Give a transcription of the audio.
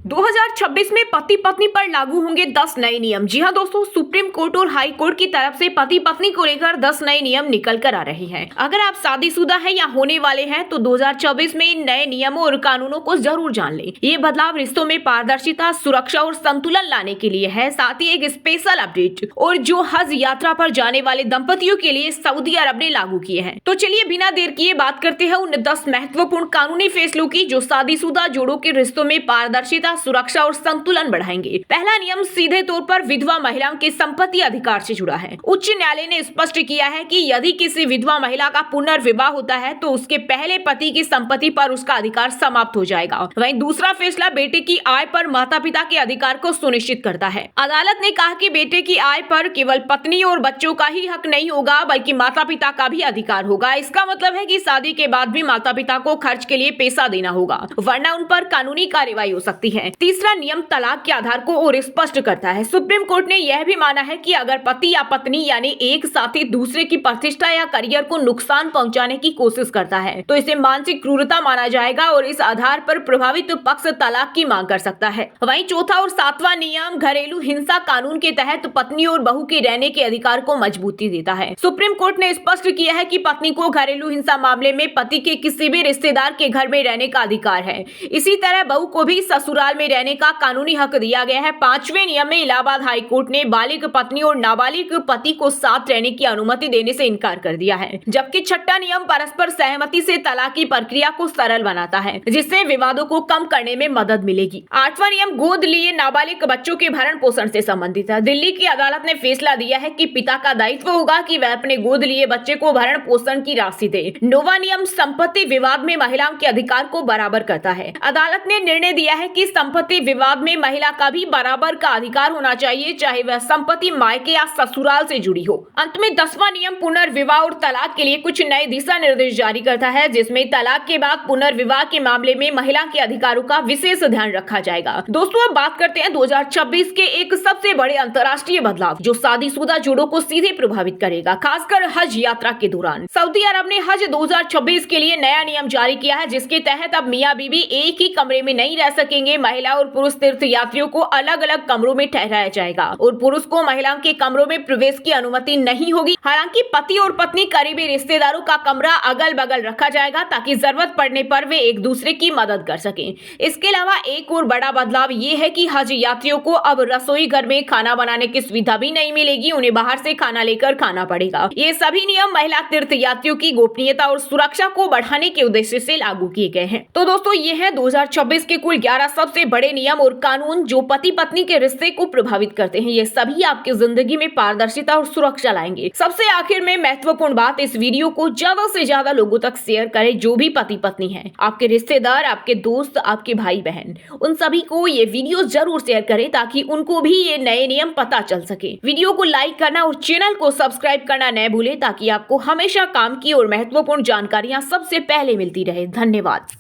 2026 में पति पत्नी पर लागू होंगे 10 नए नियम। जी हां दोस्तों, सुप्रीम कोर्ट और हाई कोर्ट की तरफ से पति पत्नी को लेकर 10 नए नियम निकल कर आ रहे हैं। अगर आप शादीशुदा हैं या होने वाले हैं तो 2024 में इन नए नियमों और कानूनों को जरूर जान लें। ये बदलाव रिश्तों में पारदर्शिता, सुरक्षा और संतुलन लाने के लिए है, साथ ही एक स्पेशल अपडेट और जो हज यात्रा पर जाने वाले दंपतियों के लिए सऊदी अरब ने लागू किए हैं। तो चलिए बिना देर किए बात करते हैं उन 10 महत्वपूर्ण कानूनी फैसलों की जो शादीशुदा जोड़ों के रिश्तों में पारदर्शिता, सुरक्षा और संतुलन बढ़ाएंगे। पहला नियम सीधे तौर पर विधवा महिलाओं के संपत्ति अधिकार से जुड़ा है। उच्च न्यायालय ने स्पष्ट किया है कि यदि किसी विधवा महिला का पुनर्विवाह होता है तो उसके पहले पति की संपत्ति पर उसका अधिकार समाप्त हो जाएगा। वहीं दूसरा फैसला बेटे की आय पर माता पिता के अधिकार को सुनिश्चित करता है। अदालत ने कहा कि बेटे की आय पर केवल पत्नी और बच्चों का ही हक नहीं होगा बल्कि माता पिता का भी अधिकार होगा। इसका मतलब है कि शादी के बाद भी माता पिता को खर्च के लिए पैसा देना होगा, वरना उन पर कानूनी कार्रवाई हो सकती है। तीसरा नियम तलाक के आधार को और स्पष्ट करता है। सुप्रीम कोर्ट ने यह भी माना है कि अगर पति या पत्नी यानी एक साथी दूसरे की प्रतिष्ठा या करियर को नुकसान पहुंचाने की कोशिश करता है तो इसे मानसिक क्रूरता माना जाएगा और इस आधार पर प्रभावित पक्ष तलाक की मांग कर सकता है। वहीं चौथा और सातवां नियम घरेलू हिंसा कानून के तहत पत्नी और बहू के रहने के अधिकार को मजबूती देता है। सुप्रीम कोर्ट ने स्पष्ट किया है कि पत्नी को घरेलू हिंसा मामले में पति के किसी भी रिश्तेदार के घर में रहने का अधिकार है। इसी तरह बहू को भी ससुराल में रहने का कानूनी हक दिया गया है। पांचवें नियम में इलाहाबाद हाई कोर्ट ने बालिग पत्नी और नाबालिग पति को साथ रहने की अनुमति देने से इनकार कर दिया है, जबकि छठा नियम परस्पर सहमति से तलाक की प्रक्रिया को सरल बनाता है, जिससे विवादों को कम करने में मदद मिलेगी। आठवां नियम गोद लिए नाबालिग बच्चों के भरण पोषण से संबंधित है। दिल्ली की अदालत ने फैसला दिया है कि पिता का दायित्व होगा कि वह अपने गोद लिए बच्चे को भरण पोषण की राशि दे। नौवां नियम संपत्ति विवाद में महिलाओं के अधिकार को बराबर करता है। अदालत ने निर्णय दिया है कि संपत्ति विवाद में महिला का भी बराबर का अधिकार होना चाहिए, चाहे वह संपत्ति मायके या ससुराल से जुड़ी हो। अंत में 10वां नियम पुनर्विवाह और तलाक के लिए कुछ नए दिशा निर्देश जारी करता है, जिसमें तलाक के बाद पुनर्विवाह के मामले में महिला के अधिकारों का विशेष ध्यान रखा जाएगा। दोस्तों अब बात करते हैं 2026 के एक सबसे बड़े अंतर्राष्ट्रीय बदलाव जो शादीशुदा जोड़ों को सीधे प्रभावित करेगा, खासकर हज यात्रा के दौरान। सऊदी अरब ने हज 2026 के लिए नया नियम जारी किया है, जिसके तहत अब मियां बीवी एक ही कमरे में नहीं रह सकेंगे। महिला और पुरुष तीर्थ यात्रियों को अलग अलग कमरों में ठहराया जाएगा और पुरुष को महिलाओं के कमरों में प्रवेश की अनुमति नहीं होगी। हालांकि पति और पत्नी करीबी रिश्तेदारों का कमरा अगल बगल रखा जाएगा ताकि जरूरत पड़ने पर वे एक दूसरे की मदद कर सकें। इसके अलावा एक और बड़ा बदलाव ये है कि हज यात्रियों को अब रसोई घर में खाना बनाने की सुविधा भी नहीं मिलेगी, उन्हें बाहर से खाना लेकर खाना पड़ेगा। ये सभी नियम महिला तीर्थ यात्रियों की गोपनीयता और सुरक्षा को बढ़ाने के उद्देश्य से लागू किए गए हैं। तो दोस्तों ये है 2026 के कुल 11 सबसे बड़े नियम और कानून जो पति पत्नी के रिश्ते को प्रभावित करते हैं। ये सभी आपकी जिंदगी में पारदर्शिता और सुरक्षा लाएंगे। सबसे आखिर में महत्वपूर्ण बात, इस वीडियो को ज्यादा से ज्यादा लोगों तक शेयर करें जो भी पति पत्नी हैं, आपके रिश्तेदार, आपके दोस्त, आपके भाई बहन, उन सभी को ये वीडियो जरूर शेयर करें ताकि उनको भी ये नए नियम पता चल सके। वीडियो को लाइक करना और चैनल को सब्सक्राइब करना न भूलें ताकि आपको हमेशा काम की और महत्वपूर्ण जानकारियां सबसे पहले मिलती रहे। धन्यवाद।